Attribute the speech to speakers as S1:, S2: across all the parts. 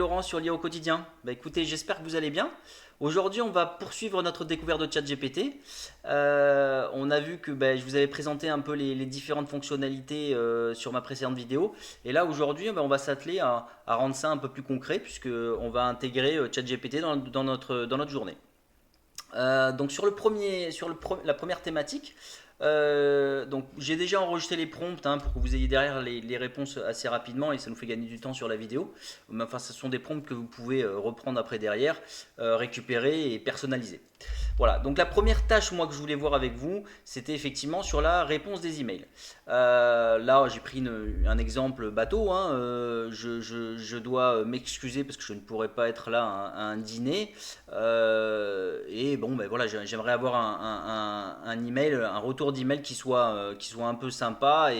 S1: Laurent sur l'IA au quotidien. Écoutez, j'espère que vous allez bien. Aujourd'hui, on va poursuivre notre découverte de ChatGPT. On a vu que je vous avais présenté un peu les différentes fonctionnalités sur ma précédente vidéo. Et là, aujourd'hui, on va s'atteler à rendre ça un peu plus concret puisqu'on va intégrer ChatGPT dans notre journée. Donc la première thématique, donc j'ai déjà enregistré les prompts pour que vous ayez derrière les réponses assez rapidement et ça nous fait gagner du temps sur la vidéo. Mais enfin, ce sont des prompts que vous pouvez reprendre après derrière, récupérer et personnaliser. Voilà, donc la première tâche moi que je voulais voir avec vous, c'était effectivement sur la réponse des emails. Là, j'ai pris un exemple bateau. Je dois m'excuser parce que je ne pourrai pas être là à un dîner. Et bon, voilà, j'aimerais avoir un email, un retour d'email qui soit un peu sympa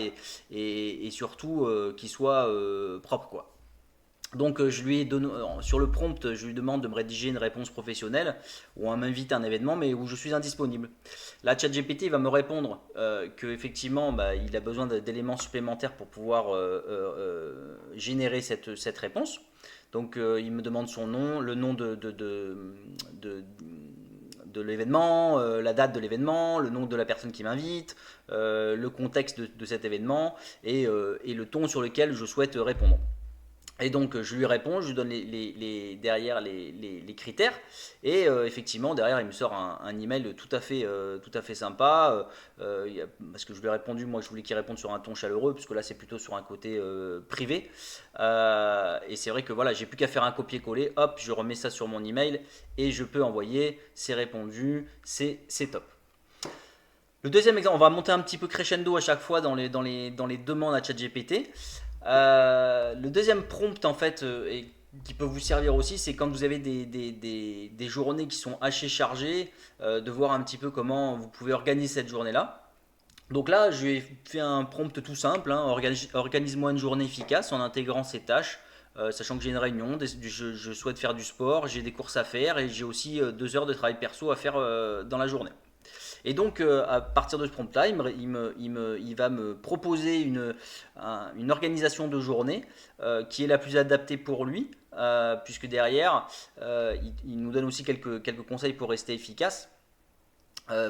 S1: et surtout qui soit propre, quoi. Donc je lui donne, sur le prompt, je lui demande de me rédiger une réponse professionnelle ou à m'inviter à un événement mais où je suis indisponible. Là, ChatGPT va me répondre qu'effectivement il a besoin d'éléments supplémentaires pour pouvoir générer cette réponse. Donc il me demande son nom, le nom de l'événement, la date de l'événement, le nom de la personne qui m'invite, le contexte de cet événement et le ton sur lequel je souhaite répondre. Et donc je lui réponds, je lui donne derrière les critères et effectivement derrière il me sort un email tout à fait sympa parce que je lui ai répondu, moi je voulais qu'il réponde sur un ton chaleureux puisque là c'est plutôt sur un côté privé et c'est vrai que voilà, j'ai plus qu'à faire un copier-coller, hop, je remets ça sur mon email et je peux envoyer, c'est répondu, c'est top. Le deuxième exemple, on va monter un petit peu crescendo à chaque fois dans les demandes à ChatGPT. Le deuxième prompt en fait et qui peut vous servir aussi, c'est quand vous avez des journées qui sont assez chargées, de voir un petit peu comment vous pouvez organiser cette journée-là. Donc là, je vais faire un prompt tout simple, organise-moi une journée efficace en intégrant ces tâches, sachant que j'ai une réunion, je souhaite faire du sport, j'ai des courses à faire et j'ai aussi 2 heures de travail perso à faire dans la journée. Et donc, à partir de ce prompt-là, il va me proposer une organisation de journée qui est la plus adaptée pour lui, puisque derrière, il nous donne aussi quelques conseils pour rester efficace.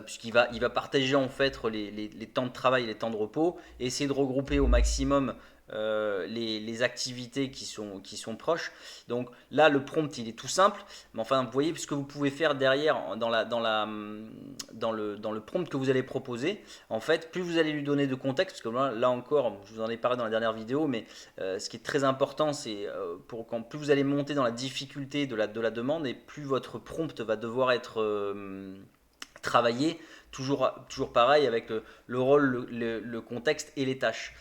S1: Puisqu'il va partager en fait les temps de travail et les temps de repos et essayer de regrouper au maximum les activités qui sont proches. Donc là, le prompt, il est tout simple, mais enfin, vous voyez ce que vous pouvez faire derrière dans le prompt que vous allez proposer. En fait, plus vous allez lui donner de contexte, parce que là encore, je vous en ai parlé dans la dernière vidéo, mais ce qui est très important, c'est plus vous allez monter dans la difficulté de la demande et plus votre prompt va devoir être travailler, toujours pareil avec le rôle, le contexte et les tâches.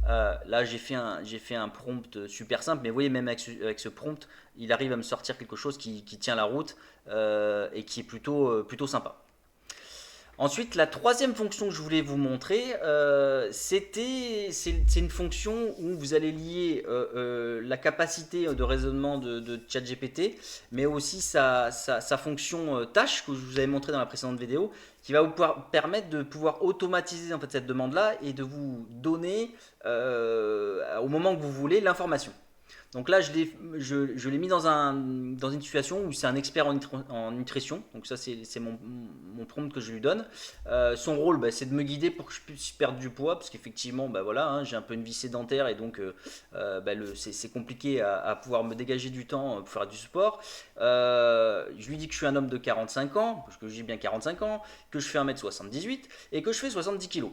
S1: Là j'ai fait un prompt super simple, mais vous voyez même avec ce prompt, il arrive à me sortir quelque chose qui tient la route et qui est plutôt sympa. Ensuite, la troisième fonction que je voulais vous montrer, c'est une fonction où vous allez lier la capacité de raisonnement de ChatGPT, mais aussi sa fonction tâche que je vous avais montré dans la précédente vidéo, qui va vous permettre de pouvoir automatiser en fait cette demande-là et de vous donner au moment que vous voulez l'information. Donc là, je l'ai mis dans une situation où c'est un expert en nutrition. Donc ça, c'est mon prompt que je lui donne. Son rôle, c'est de me guider pour que je puisse perdre du poids, parce qu'effectivement, voilà, j'ai un peu une vie sédentaire et donc c'est compliqué à pouvoir me dégager du temps pour faire du sport. Je lui dis que je suis un homme de 45 ans, parce que j'ai bien 45 ans, que je fais 1m78 et que je fais 70 kg.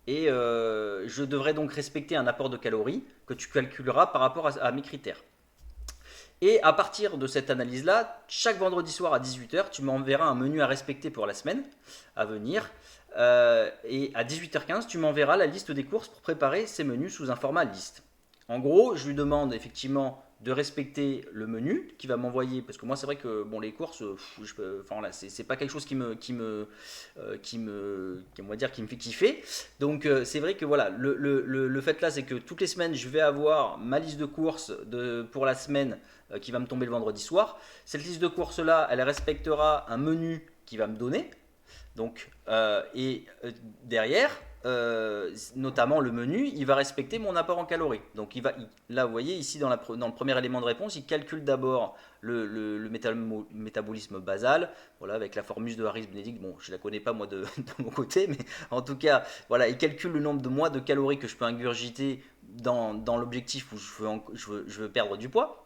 S1: Et je devrais donc respecter un apport de calories que tu calculeras par rapport à mes critères. Et à partir de cette analyse-là, chaque vendredi soir à 18h, tu m'enverras un menu à respecter pour la semaine à venir. Et à 18h15, tu m'enverras la liste des courses pour préparer ces menus sous un format liste. En gros, je lui demande effectivement de respecter le menu qui va m'envoyer, parce que moi c'est vrai que bon, les courses, c'est pas quelque chose qui me on va dire qui me fait kiffer. Donc c'est vrai que voilà, le fait là, c'est que toutes les semaines je vais avoir ma liste de courses pour la semaine qui va me tomber le vendredi soir. Cette liste de courses là, elle respectera un menu qui va me donner. Donc, derrière, notamment le menu, il va respecter mon apport en calories. Donc là, vous voyez, ici dans le premier élément de réponse, il calcule d'abord le métabolisme basal, voilà, avec la formule de Harris-Benedict. Bon, je la connais pas moi de mon côté, mais en tout cas, voilà, il calcule le nombre de mois de calories que je peux ingurgiter dans l'objectif où je veux perdre du poids.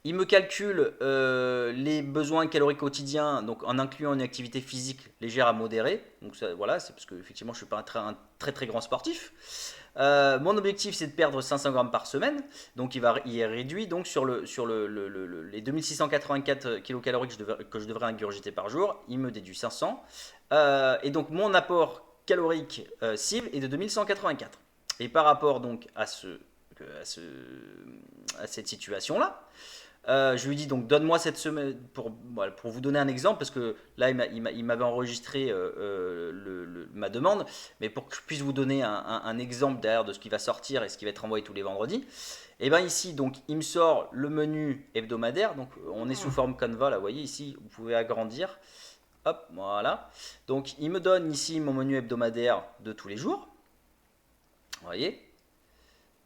S1: Il me calcule les besoins caloriques quotidiens, donc en incluant une activité physique légère à modérée. Donc ça, voilà, c'est parce que effectivement je suis pas un très très grand sportif. Mon objectif c'est de perdre 500 grammes par semaine, donc il est réduit donc sur les 2684 kilocalories que je devrais ingurgiter par jour. Il me déduit 500 et donc mon apport calorique cible est de 2184. Et par rapport donc à cette situation là. Je lui dis donc donne-moi cette semaine pour vous donner un exemple parce que là il m'avait enregistré ma demande, mais pour que je puisse vous donner un exemple derrière de ce qui va sortir et ce qui va être envoyé tous les vendredis. Et bien ici donc il me sort le menu hebdomadaire, donc on est sous forme Canva là, vous voyez ici vous pouvez agrandir, hop voilà. Donc il me donne ici mon menu hebdomadaire de tous les jours, vous voyez.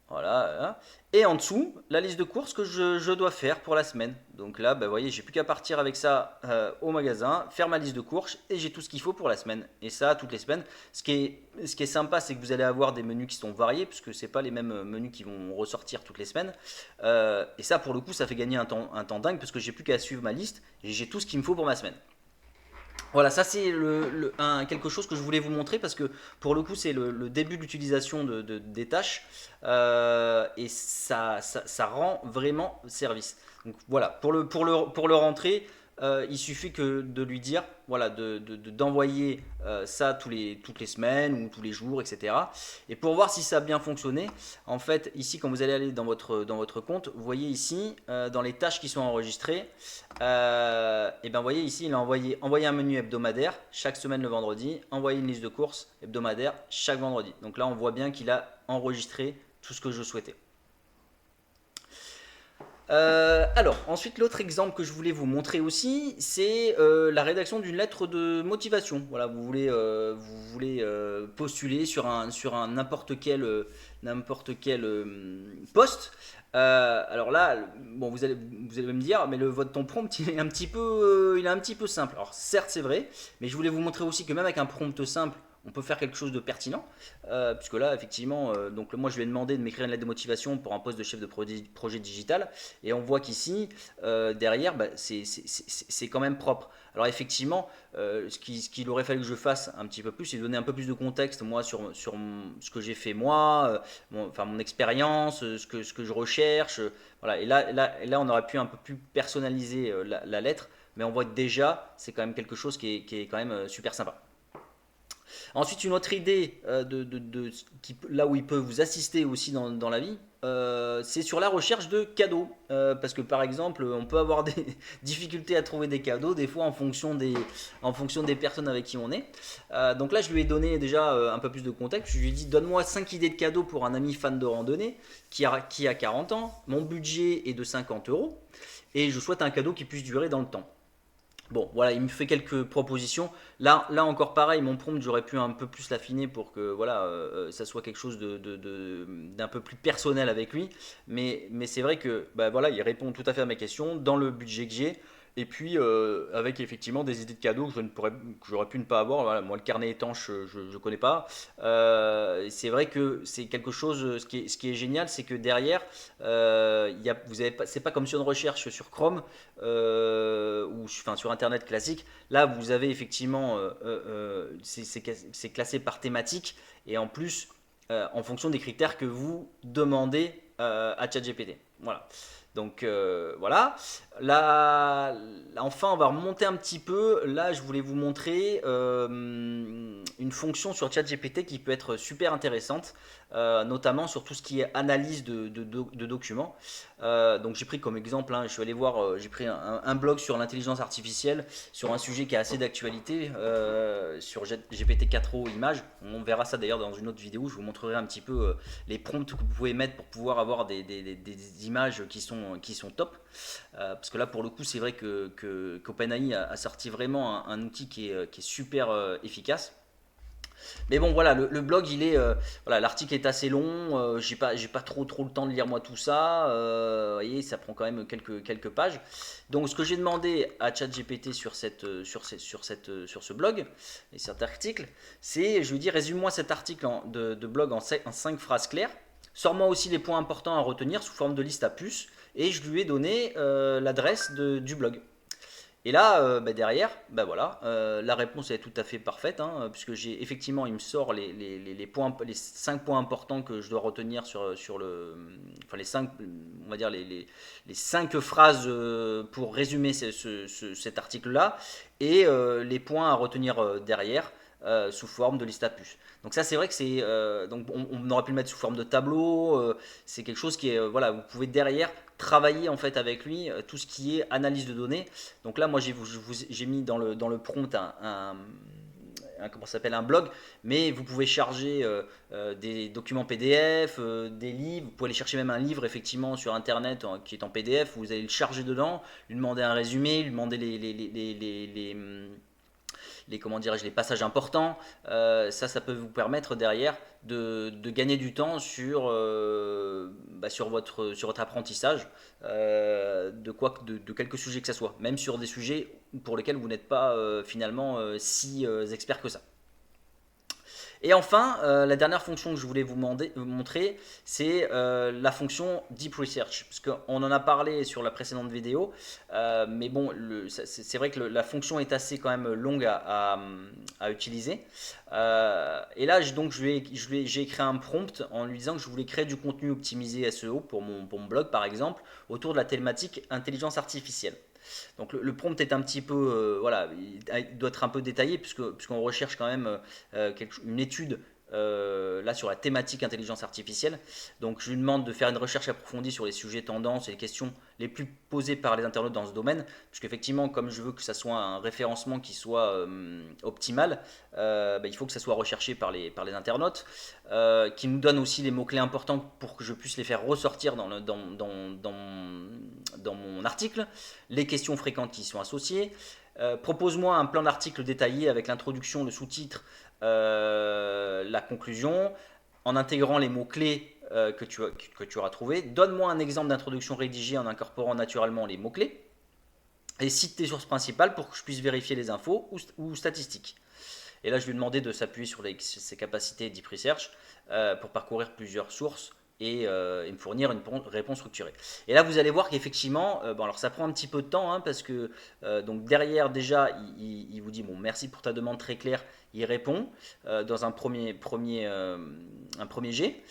S1: Voilà. Et en dessous, la liste de courses que je dois faire pour la semaine. Donc là, vous voyez, j'ai plus qu'à partir avec ça au magasin, faire ma liste de courses et j'ai tout ce qu'il faut pour la semaine. Et ça, toutes les semaines. Ce qui est sympa, c'est que vous allez avoir des menus qui sont variés, puisque ce n'est pas les mêmes menus qui vont ressortir toutes les semaines. Et ça, pour le coup, ça fait gagner un temps dingue, parce que j'ai plus qu'à suivre ma liste et j'ai tout ce qu'il me faut pour ma semaine. Voilà, ça c'est quelque chose que je voulais vous montrer parce que pour le coup c'est le début de l'utilisation des tâches et ça rend vraiment service. Donc voilà, pour le rentrer, il suffit que de lui dire voilà, d'envoyer ça toutes les semaines ou tous les jours, etc. Et pour voir si ça a bien fonctionné, en fait, ici, quand vous allez aller dans votre compte, vous voyez ici, dans les tâches qui sont enregistrées, et bien vous voyez ici, il a envoyé un menu hebdomadaire chaque semaine le vendredi, envoyé une liste de courses hebdomadaire chaque vendredi. Donc là, on voit bien qu'il a enregistré tout ce que je souhaitais. Alors, ensuite, l'autre exemple que je voulais vous montrer aussi, c'est la rédaction d'une lettre de motivation. Voilà, vous voulez postuler sur un n'importe quel poste. Alors là, bon, vous allez me dire, mais ton prompt, il est un petit peu simple. Alors certes, c'est vrai, mais je voulais vous montrer aussi que même avec un prompt simple, on peut faire quelque chose de pertinent, puisque là, effectivement, donc moi je lui ai demandé de m'écrire une lettre de motivation pour un poste de chef de projet digital, et on voit qu'ici, derrière, c'est quand même propre. Alors effectivement, ce qu'il aurait fallu que je fasse un petit peu plus, c'est donner un peu plus de contexte, moi, sur ce que j'ai fait moi, mon expérience, ce que je recherche, voilà. Et là, on aurait pu un peu plus personnaliser la lettre, mais on voit que déjà, c'est quand même quelque chose qui est quand même super sympa. Ensuite, une autre idée là où il peut vous assister aussi dans la vie, c'est sur la recherche de cadeaux. Parce que par exemple, on peut avoir des difficultés à trouver des cadeaux, des fois en fonction des personnes avec qui on est. Donc là, je lui ai donné déjà un peu plus de contexte. Je lui ai dit, donne-moi 5 idées de cadeaux pour un ami fan de randonnée qui a 40 ans. Mon budget est de 50 euros et je souhaite un cadeau qui puisse durer dans le temps. Bon, voilà, il me fait quelques propositions. Là encore pareil, mon prompt, j'aurais pu un peu plus l'affiner pour que voilà, ça soit quelque chose d'un peu plus personnel avec lui. Mais c'est vrai que voilà, il répond tout à fait à mes questions dans le budget que j'ai. Et puis avec effectivement des idées de cadeaux que j'aurais pu ne pas avoir. Voilà, moi, le carnet étanche, je ne connais pas. C'est vrai que c'est quelque chose. Ce qui est génial, c'est que derrière, c'est pas comme sur une recherche sur Chrome ou sur Internet classique. Là, vous avez effectivement, c'est classé par thématique et en plus en fonction des critères que vous demandez à ChatGPT. Voilà. Donc voilà. Là, enfin, on va remonter un petit peu. Là, je voulais vous montrer une fonction sur ChatGPT qui peut être super intéressante, notamment sur tout ce qui est analyse de documents. Donc j'ai pris comme exemple, je suis allé voir, j'ai pris un blog sur l'intelligence artificielle, sur un sujet qui est assez d'actualité, sur GPT-4o images. On verra ça d'ailleurs dans une autre vidéo, je vous montrerai un petit peu les prompts que vous pouvez mettre pour pouvoir avoir des images qui sont top. Parce que là pour le coup c'est vrai qu'OpenAI a sorti vraiment un outil qui est super efficace. Mais bon, voilà, le blog, voilà, l'article est assez long. J'ai pas trop le temps de lire moi tout ça. Vous voyez, ça prend quand même quelques pages. Donc, ce que j'ai demandé à ChatGPT sur ce blog et cet article, c'est, je lui dis, résume-moi cet article de blog en 5 phrases claires. Sors-moi aussi les points importants à retenir sous forme de liste à puces. Et je lui ai donné l'adresse du blog. Et là, derrière, voilà, la réponse est tout à fait parfaite, hein, puisque effectivement, il me sort les 5 points importants que je dois retenir enfin les 5, on va dire les 5 phrases pour résumer cet article-là, et les points à retenir derrière. Sous forme de liste à puces. Donc ça, c'est vrai que donc on aurait pu le mettre sous forme de tableau. C'est quelque chose qui est voilà, vous pouvez derrière travailler en fait avec lui tout ce qui est analyse de données. Donc là, moi j'ai mis dans le prompt comment ça s'appelle, un blog, mais vous pouvez charger des documents PDF, des livres, vous pouvez aller chercher même un livre effectivement sur internet qui est en PDF, vous allez le charger dedans, lui demander un résumé, lui demander comment dirais-je, les passages importants. Ça peut vous permettre derrière de gagner du temps sur votre apprentissage de quelques sujets que ce soit, même sur des sujets pour lesquels vous n'êtes pas finalement si expert que ça. Et enfin, la dernière fonction que je voulais vous montrer, c'est la fonction Deep Research. Parce qu'on en a parlé sur la précédente vidéo, mais bon, c'est vrai que la fonction est assez quand même longue à utiliser. Et là, j'ai écrit un prompt en lui disant que je voulais créer du contenu optimisé SEO pour mon blog, par exemple, autour de la thématique intelligence artificielle. Donc le prompt est un petit peu, voilà, il doit être un peu détaillé puisqu'on recherche quand même une étude là sur la thématique intelligence artificielle. Donc je lui demande de faire une recherche approfondie sur les sujets tendances et les questions les plus posées par les internautes dans ce domaine, puisqu'effectivement comme je veux que ça soit un référencement qui soit optimal, il faut que ça soit recherché par les internautes, qui nous donne aussi les mots-clés importants pour que je puisse les faire ressortir dans mon article, les questions fréquentes qui y sont associées. Propose-moi un plan d'article détaillé avec l'introduction, le sous-titre, la conclusion, en intégrant les mots-clés que tu auras trouvés. Donne-moi un exemple d'introduction rédigée en incorporant naturellement les mots-clés. Et cite tes sources principales pour que je puisse vérifier les infos ou statistiques. Et là, je lui ai demandé de s'appuyer sur ses capacités Deep Research pour parcourir plusieurs sources et me fournir une réponse structurée. Et là, vous allez voir qu'effectivement, alors ça prend un petit peu de temps, hein, parce que donc derrière déjà, il vous dit bon, merci pour ta demande très claire. Il répond dans un premier jet.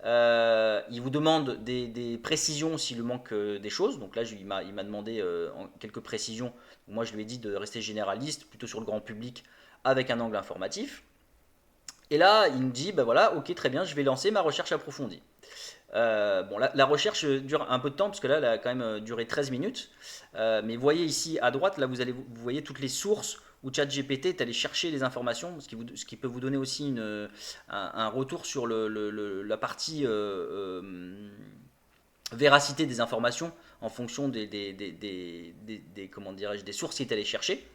S1: Il vous demande des précisions s'il lui manque des choses. Donc là, il m'a demandé quelques précisions. Moi, je lui ai dit de rester généraliste, plutôt sur le grand public, avec un angle informatif. Et là, il me dit, voilà, ok, très bien, je vais lancer ma recherche approfondie. Bon, la recherche dure un peu de temps, parce que là, elle a quand même duré 13 minutes. Mais vous voyez ici à droite, là, vous voyez toutes les sources où ChatGPT est allé chercher les informations, ce qui peut vous donner aussi un retour sur la partie véracité des informations en fonction comment dirais-je, des sources qu'il est allé chercher.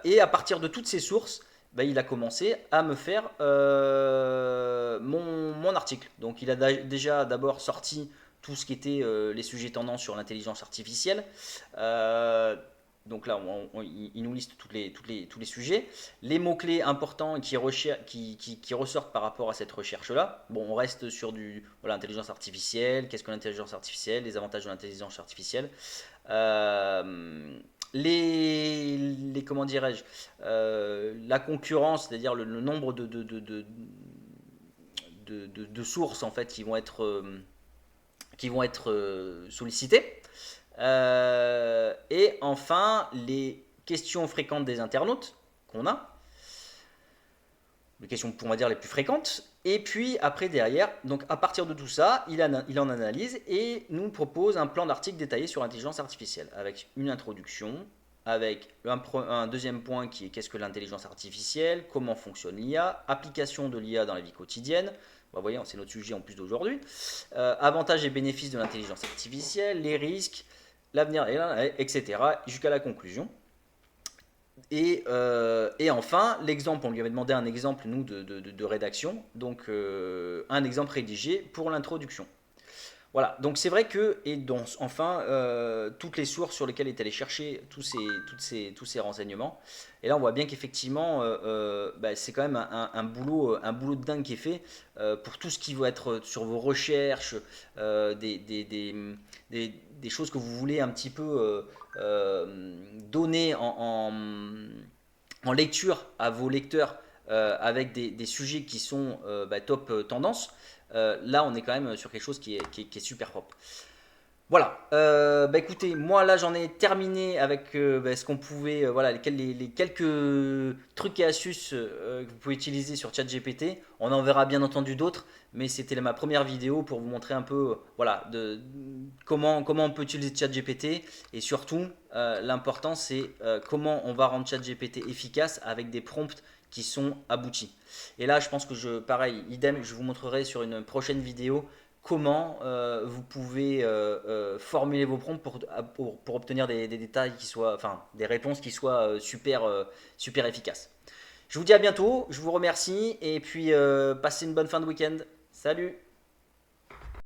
S1: Et à partir de toutes ces sources, il a commencé à me faire mon article. Donc il a déjà d'abord sorti tout ce qui était les sujets tendances sur l'intelligence artificielle. Donc là, il nous liste tous les sujets. Les mots-clés importants qui ressortent par rapport à cette recherche-là. Bon, on reste sur l'intelligence artificielle. Qu'est-ce que l'intelligence artificielle? Les avantages de l'intelligence artificielle. Comment dirais-je, la concurrence, c'est-à-dire le nombre de sources en fait qui vont être sollicitées, et enfin les questions fréquentes des internautes qu'on a, les questions on va dire les plus fréquentes. Et puis après derrière, donc à partir de tout ça, il en analyse et nous propose un plan d'article détaillé sur l'intelligence artificielle avec une introduction, avec un deuxième point qui est qu'est-ce que l'intelligence artificielle, comment fonctionne l'IA, application de l'IA dans la vie quotidienne. Vous voyez, c'est notre sujet en plus d'aujourd'hui. Avantages et bénéfices de l'intelligence artificielle, les risques, l'avenir, etc. jusqu'à la conclusion. Et enfin, l'exemple, on lui avait demandé un exemple, nous, de rédaction, donc un exemple rédigé pour l'introduction. Voilà, donc c'est vrai que, et donc, enfin, toutes les sources sur lesquelles est allé chercher tous ces renseignements, et là on voit bien qu'effectivement, bah, c'est quand même un boulot de dingue qui est fait pour tout ce qui va être sur vos recherches, des choses que vous voulez un petit peu donner en lecture à vos lecteurs avec des sujets qui sont bah, top tendance. Là, on est quand même sur quelque chose qui est super propre. Voilà, bah écoutez, moi là j'en ai terminé avec bah, ce qu'on pouvait, voilà, les quelques trucs et astuces que vous pouvez utiliser sur ChatGPT. On en verra bien entendu d'autres, mais c'était ma première vidéo pour vous montrer un peu, voilà, comment on peut utiliser ChatGPT et surtout l'important c'est comment on va rendre ChatGPT efficace avec des prompts qui sont aboutis. Et là, je pense que pareil, idem, je vous montrerai sur une prochaine vidéo comment vous pouvez formuler vos prompts pour obtenir des détails qui soient, enfin, des réponses qui soient super efficaces. Je vous dis à bientôt, je vous remercie et puis passez une bonne fin de week-end. Salut!